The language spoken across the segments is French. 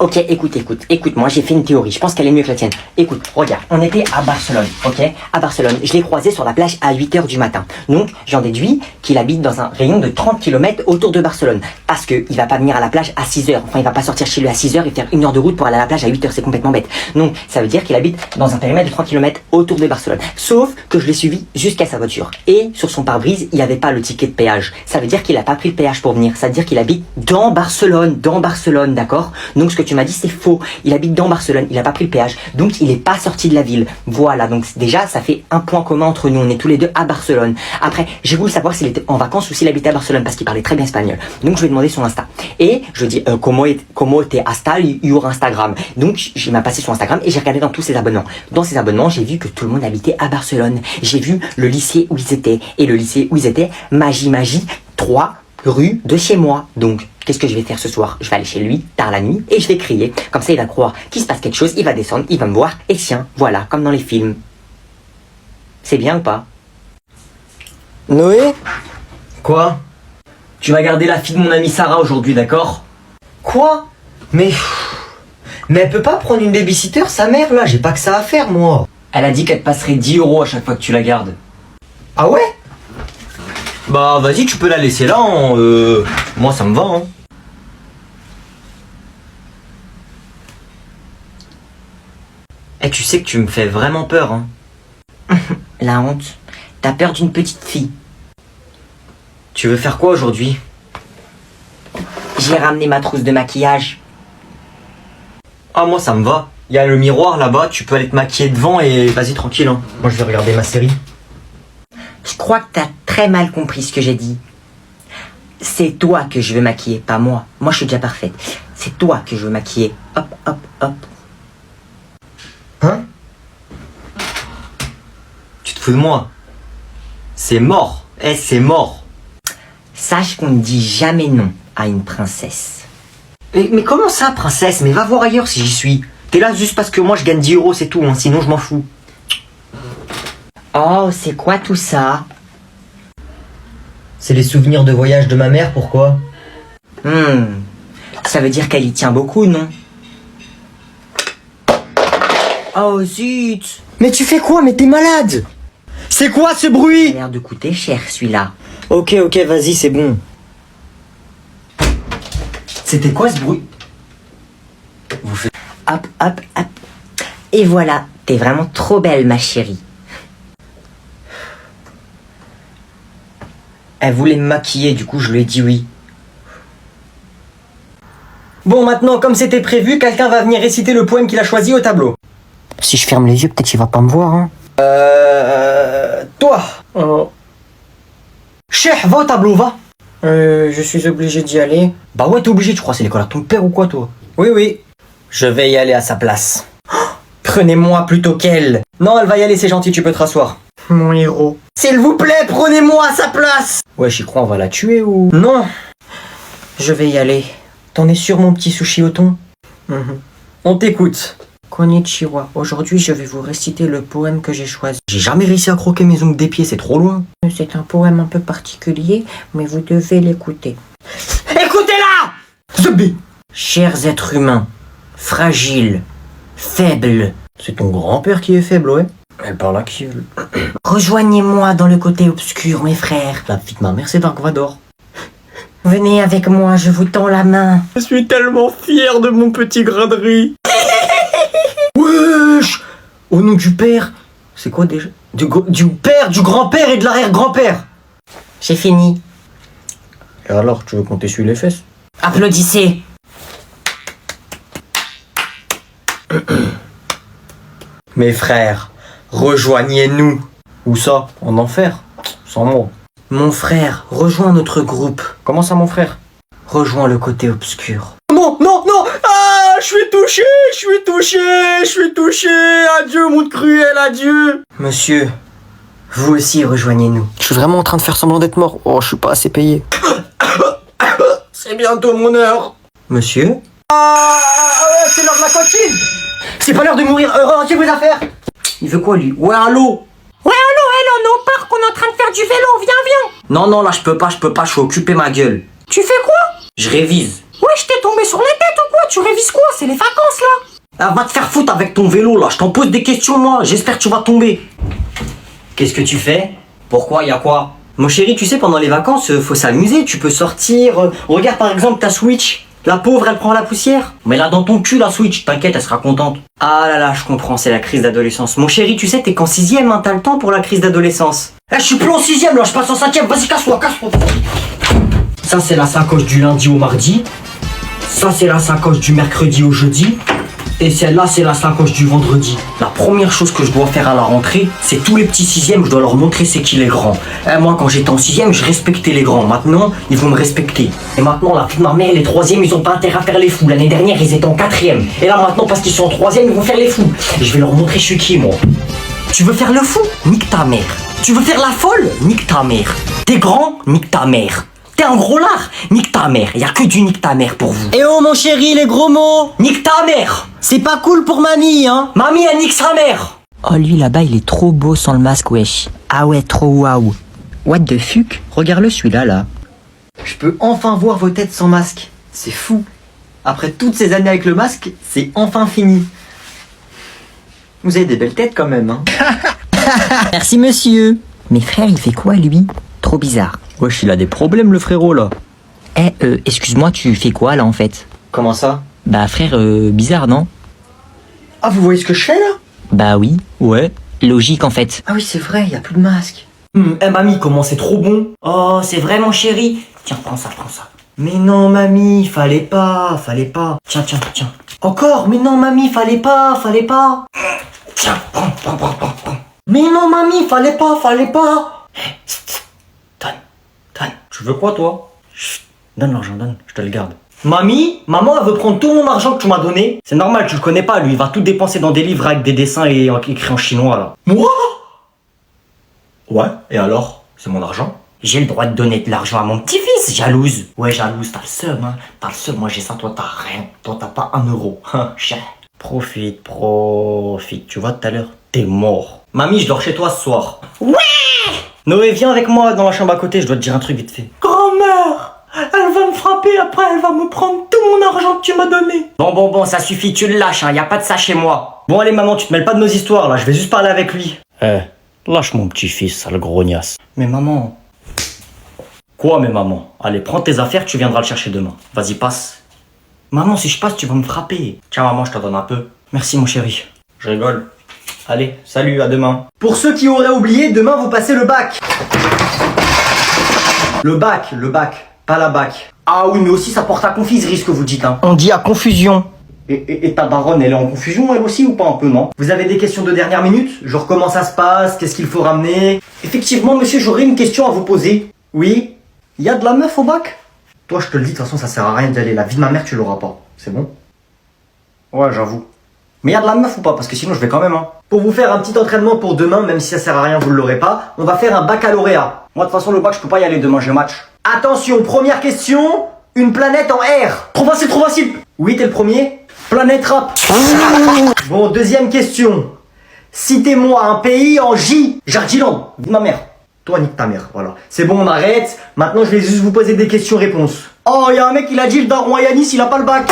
Ok, écoute, moi j'ai fait une théorie, je pense qu'elle est mieux que la tienne. Écoute, regarde, on était à Barcelone, ok? À Barcelone, je l'ai croisé sur la plage à 8h du matin. Donc, j'en déduis qu'il habite dans un rayon de 30 km autour de Barcelone. Parce que il va pas venir à la plage à 6h. Enfin, il va pas sortir chez lui à 6h et faire 1 heure de route pour aller à la plage à 8h, c'est complètement bête. Donc, ça veut dire qu'il habite dans un périmètre de 30 km autour de Barcelone. Sauf que je l'ai suivi jusqu'à sa voiture. Et sur son pare-brise, il n'y avait pas le ticket de péage. Ça veut dire qu'il a pas pris le péage pour venir. Ça veut dire qu'il habite dans Barcelone, d'accord? Donc, ce que tu m'as dit, c'est faux. Il habite dans Barcelone, il a pas pris le péage, donc il est pas sorti de la ville. Voilà, donc déjà, ça fait un point commun entre nous. On est tous les deux à Barcelone. Après, j'ai voulu savoir s'il était en vacances ou s'il habitait à Barcelone, parce qu'il parlait très bien espagnol. Donc, je lui ai demandé son Insta. Et je lui ai dit, comment t'es Insta, your Instagram. Donc, il m'a passé son Instagram et j'ai regardé dans tous ses abonnements. Dans ses abonnements, j'ai vu que tout le monde habitait à Barcelone. J'ai vu le lycée où ils étaient. Et le lycée où ils étaient, Magie, 3 rue de chez moi. Donc, qu'est-ce que je vais faire ce soir? Je vais aller chez lui, tard la nuit, et je vais crier. Comme ça, il va croire qu'il se passe quelque chose, il va descendre, il va me voir, et tiens, voilà, comme dans les films. C'est bien ou pas? Noé? Quoi? Tu vas garder la fille de mon amie Sarah aujourd'hui, d'accord? Quoi? Mais elle peut pas prendre une babysitter, sa mère, là, j'ai pas que ça à faire, moi. Elle a dit qu'elle te passerait 10 € à chaque fois que tu la gardes. Ah ouais? Bah vas-y, tu peux la laisser là, hein, moi ça me va, hein. Eh, tu sais que tu me fais vraiment peur, hein. La honte. T'as peur d'une petite fille. Tu veux faire quoi aujourd'hui? J'ai ramené ma trousse de maquillage. Ah, moi ça me va. Il y a le miroir là-bas, tu peux aller te maquiller devant et vas-y tranquille, hein. Moi je vais regarder ma série. Je crois que t'as très mal compris ce que j'ai dit. C'est toi que je veux maquiller, pas moi. Moi, je suis déjà parfaite. C'est toi que je veux maquiller. Hop, hop, hop. Hein? Tu te fous de moi? C'est mort. Eh, c'est mort. Sache qu'on ne dit jamais non à une princesse. Mais comment ça, princesse? Mais va voir ailleurs si j'y suis. T'es là juste parce que moi je gagne 10 €, c'est tout, hein. Sinon je m'en fous. Oh, c'est quoi tout ça? C'est les souvenirs de voyage de ma mère, pourquoi? Ça veut dire qu'elle y tient beaucoup, non? Oh zut! Mais tu fais quoi? Mais t'es malade! C'est quoi ce bruit? Il a l'air de coûter cher, celui-là. Ok, vas-y, c'est bon. C'était quoi ce bruit? Hop, hop, hop. Et voilà, t'es vraiment trop belle, ma chérie. Elle voulait me maquiller, du coup je lui ai dit oui. Bon, maintenant, comme c'était prévu, quelqu'un va venir réciter le poème qu'il a choisi au tableau. Si je ferme les yeux, peut-être qu'il va pas me voir, hein. Toi. Cheikh, va au tableau, va. Je suis obligé d'y aller. Bah ouais, t'es obligé, tu crois, c'est l'école à ton père ou quoi, toi? Oui. Je vais y aller à sa place. Prenez-moi plutôt qu'elle. Non, elle va y aller, c'est gentil, tu peux te rasseoir. Mon héros. S'il vous plaît, prenez-moi à sa place. Ouais, j'y crois, on va la tuer ou... Non. Je vais y aller. T'en es sûr, mon petit sushi au thon? On t'écoute. Konnichiwa. Aujourd'hui, je vais vous réciter le poème que j'ai choisi. J'ai jamais réussi à croquer mes ongles des pieds, c'est trop loin. C'est un poème un peu particulier, mais vous devez l'écouter. Écoutez-la! Zubi! Chers êtres humains, fragiles, faibles. C'est ton grand-père qui est faible, ouais. Elle parle à qui, elle? Rejoignez-moi dans le côté obscur, mes frères. La petite ma mère, c'est Dark Vador. Venez avec moi, je vous tends la main. Je suis tellement fier de mon petit grain de riz. Wesh! Au nom du père. C'est quoi déjà? Du père, du grand-père et de l'arrière-grand-père. J'ai fini. Et alors, tu veux qu'on t'essuie les fesses? Applaudissez. Mes frères, rejoignez-nous. Où ça? En enfer? Sans moi. Mon frère, rejoins notre groupe. Comment ça, mon frère? Rejoins le côté obscur. Non! Ah, je suis touché! Adieu, monde cruel, adieu! Monsieur, vous aussi rejoignez-nous. Je suis vraiment en train de faire semblant d'être mort. Oh, je suis pas assez payé. C'est bientôt mon heure. Monsieur? C'est l'heure de la cantine! C'est pas l'heure de mourir. Rangez vos affaires! Il veut quoi, lui? Ouais, allô? Ouais, allô, on est au parc, on est en train de faire du vélo, viens. Non, là, je peux pas, je suis occupé, ma gueule. Tu fais quoi? Je révise. Ouais, je t'ai tombé sur la tête ou quoi? Tu révises quoi? C'est les vacances là. Ah, va te faire foutre avec ton vélo là, je t'en pose des questions moi, j'espère que tu vas tomber. Qu'est-ce que tu fais? Pourquoi? Y'a quoi? Mon chéri, tu sais, pendant les vacances, faut s'amuser, tu peux sortir. Regarde par exemple ta Switch. La pauvre, elle prend la poussière. Mais là, dans ton cul, la Switch, t'inquiète, elle sera contente. Ah là là, je comprends, c'est la crise d'adolescence. Mon chéri, tu sais, t'es qu'en 6ème, hein, t'as le temps pour la crise d'adolescence. Eh, je suis plus en 6ème, là, je passe en 5ème, vas-y, casse-toi, casse-toi. Ça, c'est la sacoche du lundi au mardi. Ça, c'est la sacoche du mercredi au jeudi. Et celle-là, c'est la sacoche du vendredi. La première chose que je dois faire à la rentrée, c'est tous les petits 6ème, je dois leur montrer c'est qui les grands. Moi, quand j'étais en 6ème, je respectais les grands. Maintenant, ils vont me respecter. Et maintenant, la fille de ma mère, les 3ème, ils ont pas intérêt à faire les fous. L'année dernière, ils étaient en 4ème. Et là, maintenant, parce qu'ils sont en 3ème, ils vont faire les fous. Et je vais leur montrer je suis qui, moi. Tu veux faire le fou? Nique ta mère. Tu veux faire la folle? Nique ta mère. T'es grand? Nique ta mère. T'es un gros lard? Nique ta mère. Y a que du nique ta mère pour vous. Eh oh mon chéri, les gros mots. Nique ta mère. C'est pas cool pour mamie, hein. Mamie, elle nique sa mère. Oh, lui là-bas, il est trop beau sans le masque, wesh. Ah ouais, trop waouh. What the fuck? Regarde-le celui-là, là. Je peux enfin voir vos têtes sans masque. C'est fou. Après toutes ces années avec le masque, c'est enfin fini. Vous avez des belles têtes quand même, hein. Merci, monsieur. Mais frère, il fait quoi, lui? Trop bizarre. Wesh, il a des problèmes, le frérot, là. Eh, excuse-moi, tu fais quoi, là, en fait? Comment ça? Bah, frère, bizarre, non? Ah, vous voyez ce que je fais, là? Bah oui, ouais. Logique, en fait. Ah oui, c'est vrai, y a plus de masque. Mamie, comment c'est trop bon. Oh, c'est vrai, mon chéri. Tiens, prends ça, prends ça. Mais non, mamie, fallait pas. Tiens, tiens, tiens. Encore, mais non, mamie, fallait pas. Tiens, prends. Mais non, mamie, fallait pas. Donne. Tu veux quoi, toi? Chut, donne l'argent, donne, je te le garde. Mamie, maman, elle veut prendre tout mon argent que tu m'as donné. C'est normal, tu le connais pas, lui, il va tout dépenser dans des livres avec des dessins et écrits en chinois, là. Moi? Ouais, et alors? C'est mon argent? J'ai le droit de donner de l'argent à mon petit-fils, jalouse. Ouais, jalouse, t'as le seum, hein. T'as le seum, moi j'ai ça, toi t'as rien. Toi t'as pas 1 euro. Cher. Profite. Tu vois, tout à l'heure, t'es mort. Mamie, je dors chez toi ce soir. Ouais! Noé, viens avec moi dans la chambre à côté, je dois te dire un truc vite fait. Grand-mère, elle va me frapper, après elle va me prendre tout mon argent que tu m'as donné. Bon, ça suffit, tu le lâches, hein, y a pas de ça chez moi. Bon, allez, maman, tu te mêles pas de nos histoires, là, je vais juste parler avec lui. Lâche mon petit-fils, sale grognasse. Mais maman... Quoi, mais maman? Allez, prends tes affaires, tu viendras le chercher demain. Vas-y, passe. Maman, si je passe, tu vas me frapper. Tiens, maman, je t'en donne un peu. Merci, mon chéri. Je rigole. Allez, salut, à demain. Pour ceux qui auraient oublié, demain, vous passez le bac. Le bac, pas la bac. Ah oui, mais aussi, ça porte à confiserie, ce que vous dites, hein. On dit à confusion. Et ta daronne, elle est en confusion, elle aussi, ou pas un peu, non? Vous avez des questions de dernière minute? Genre, comment ça se passe? Qu'est-ce qu'il faut ramener? Effectivement, monsieur, j'aurais une question à vous poser. Oui? Y a de la meuf au bac? Toi, je te le dis, de toute façon, ça sert à rien d'y aller. La vie de ma mère, tu l'auras pas. C'est bon? Ouais, j'avoue. Mais y a de la meuf ou pas? Parce que sinon, je vais quand même, hein. Pour vous faire un petit entraînement pour demain, même si ça sert à rien, vous ne l'aurez pas, on va faire un baccalauréat. Moi, de toute façon, le bac, je peux pas y aller demain, j'ai match. Attention, première question. Une planète en R. Trop facile. Oui, t'es le premier. Planète rap. Bon, deuxième question. Citez-moi un pays en J. Jardiland. Vie de ma mère. Toi, nique ta mère, voilà. C'est bon, on arrête. Maintenant, je vais juste vous poser des questions-réponses. Oh, y a un mec, il a dit le daron à Yanis, il a pas le bac.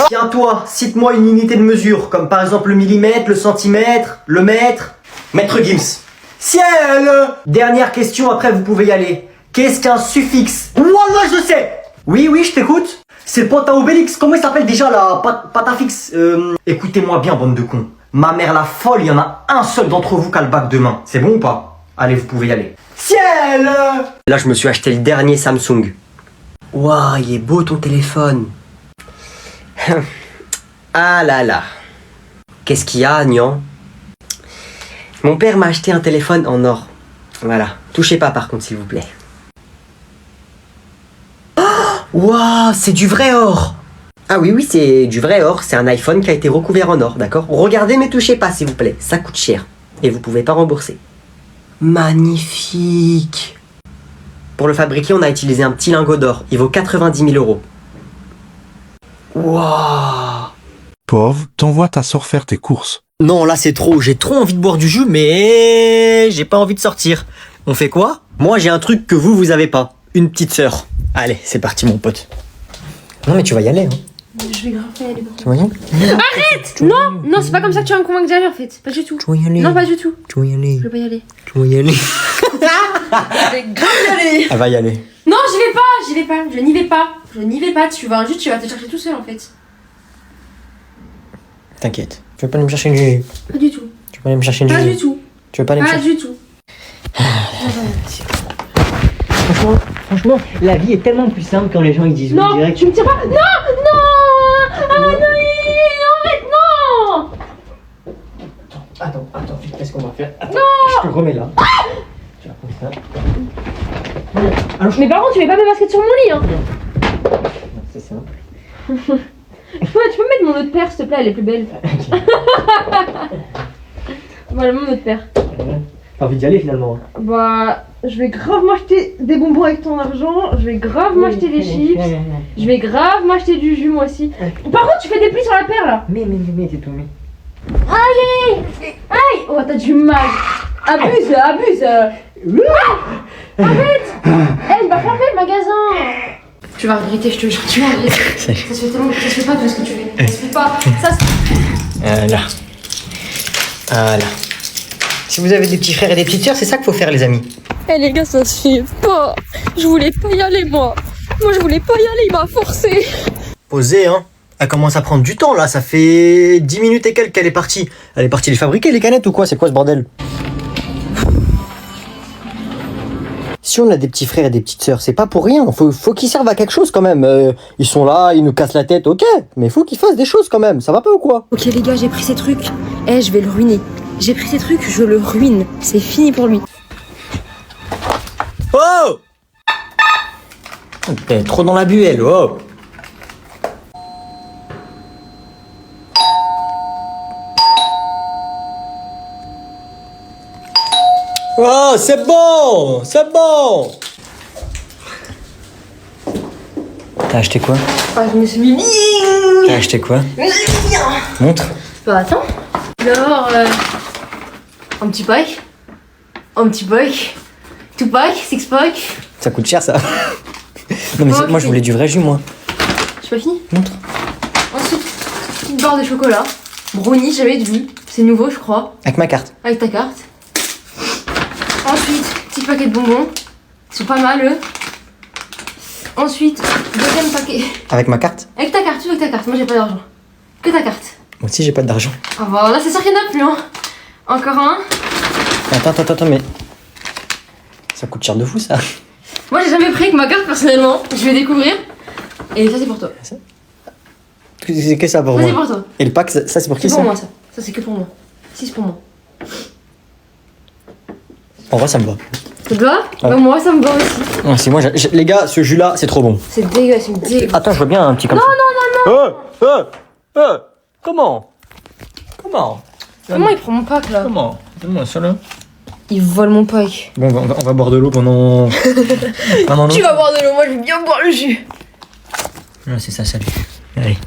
Tiens, toi, cite-moi une unité de mesure, comme par exemple le millimètre, le centimètre, le mètre. Maître Gims. Ciel! Dernière question, après vous pouvez y aller. Qu'est-ce qu'un suffixe? Wallah, je sais! Oui, je t'écoute. C'est le pote à Obélix. Comment il s'appelle déjà, la patafix? Écoutez-moi bien, bande de cons. Ma mère la folle, il y en a un seul d'entre vous qui a le bac demain. C'est bon ou pas? Allez, vous pouvez y aller. Ciel! Là, je me suis acheté le dernier Samsung. Waouh, il est beau ton téléphone. Ah là là. Qu'est-ce qu'il y a, Nian? Mon père m'a acheté un téléphone en or. Voilà. Touchez pas par contre, s'il vous plaît. Waouh, c'est du vrai or. Ah oui, c'est du vrai or. C'est un iPhone qui a été recouvert en or, d'accord? Regardez, mais touchez pas, s'il vous plaît. Ça coûte cher. Et vous pouvez pas rembourser. Magnifique. Pour le fabriquer, on a utilisé un petit lingot d'or. Il vaut 90 000 euros. Waouh. Pauvre, t'envoies ta sœur faire tes courses. Non, là c'est trop. J'ai trop envie de boire du jus, mais j'ai pas envie de sortir. On fait quoi? Moi, j'ai un truc que vous avez pas. Une petite sœur. Allez, c'est parti, mon pote. Non, mais tu vas y aller, hein. Je vais grave pas y aller. Tu vas y aller? Arrête! Non, non, c'est pas comme ça que tu vas me convaincre d'y aller en fait. Pas du tout. Tu vas y aller? Non, pas du tout. Tu vas y aller? Je vais pas y aller. Tu vas y aller? Je vais grave y aller. Elle va y aller. Non, j'y vais pas. Je n'y vais pas. Je n'y vais pas. Tu vas te chercher tout seul en fait. T'inquiète. Tu veux pas aller me chercher une Juju? Pas du tout. Tu veux pas aller me chercher une Pas Juju? du tout. Tu veux pas aller me Pas chercher? du tout. Franchement, la vie est tellement plus simple quand les gens ils disent Non, oui direct. tu me tires pas. Non, non. Ah non, arrête, non. Attends, qu'est-ce qu'on va faire? Attends, Non. je te remets là. Tu vas prendre ça. Mais par contre, tu mets pas mes baskets sur mon lit, hein. Non, c'est simple. Tu peux me mettre mon autre paire, s'il te plaît, elle est plus belle. Voilà, mon autre paire. T'as envie d'y aller finalement? Bah, je vais grave m'acheter des bonbons avec ton argent. Je vais grave m'acheter des chips. Je vais grave m'acheter du jus, moi aussi. Par contre, tu fais des plis sur la paire, là. Mais, c'est tout, mais. Allez. Aïe. Oh, t'as du mal. Abuse. Arrête. Elle va fermer le magasin. Tu vas regretter, je te jure, tu vas regretter. Ça se fait tellement, ça se fait pas tout ce que tu fais. Ça se fait pas. Ça se... Voilà. Si vous avez des petits frères et des petites sœurs, c'est ça qu'il faut faire, les amis. Eh les gars, ça se fait pas. Je voulais pas y aller, moi. Moi, je voulais pas y aller, il m'a forcé. Posez, hein. Elle commence à prendre du temps, là. Ça fait 10 minutes et quelques qu'elle est partie. Elle est partie les fabriquer, les canettes, ou quoi? C'est quoi ce bordel? Si on a des petits frères et des petites sœurs, c'est pas pour rien. Faut qu'ils servent à quelque chose, quand même. Ils sont là, ils nous cassent la tête, ok. Mais faut qu'ils fassent des choses, quand même. Ça va pas ou quoi? Ok les gars, j'ai pris ces trucs. Eh, je vais le ruiner. J'ai pris ces trucs, je le ruine. C'est fini pour lui. Oh! T'es trop dans la buelle, oh! Oh, c'est bon! C'est bon! T'as acheté quoi? Ah, je me suis mis bien. T'as acheté quoi? Je me suis mis bien. Montre. Bah attends. D'abord, un petit pack. Un petit pack. Two pack, six pack. Ça coûte cher, ça. Non, mais Oh, moi, je voulais du vrai jus, moi. J'ai pas fini. Montre. Ensuite, petite barre de chocolat. Brownie, j'avais vu. C'est nouveau, je crois. Avec ma carte. Avec ta carte. Ensuite, petit paquet de bonbons. Ils sont pas mal, eux. Ensuite, deuxième paquet. Avec ma carte? Avec ta carte, avec ta carte. Moi, j'ai pas d'argent. Que ta carte. Moi aussi, j'ai pas d'argent. Ah bah là, c'est sûr qu'il y en a plus, hein. Encore un. Attends, mais... Ça coûte cher de fou, ça. Moi, j'ai jamais pris avec ma carte, personnellement. Je vais découvrir. Et ça, c'est pour toi. C'est que ça pour Ça, moi. c'est pour toi. Et le pack, ça c'est pour qui, C'est ça? pour moi, ça. Ça, c'est que pour moi. Si, c'est pour moi. En vrai, ça me va. Ça te va? Ouais. Bah, moi, ça me va aussi. Non, c'est moi, les gars, ce jus-là, c'est trop bon. C'est dégueulasse, c'est dégueulasse. Attends, je vois bien un petit comme ça. Non! Comment? Comment il prend mon pack, là? Comment? Donne-moi ça, là. Il vole mon pack. Bon, on va boire de l'eau pendant... pendant Tu vas boire de l'eau, moi, je vais bien boire le jus. Ah, c'est ça, salut. Allez.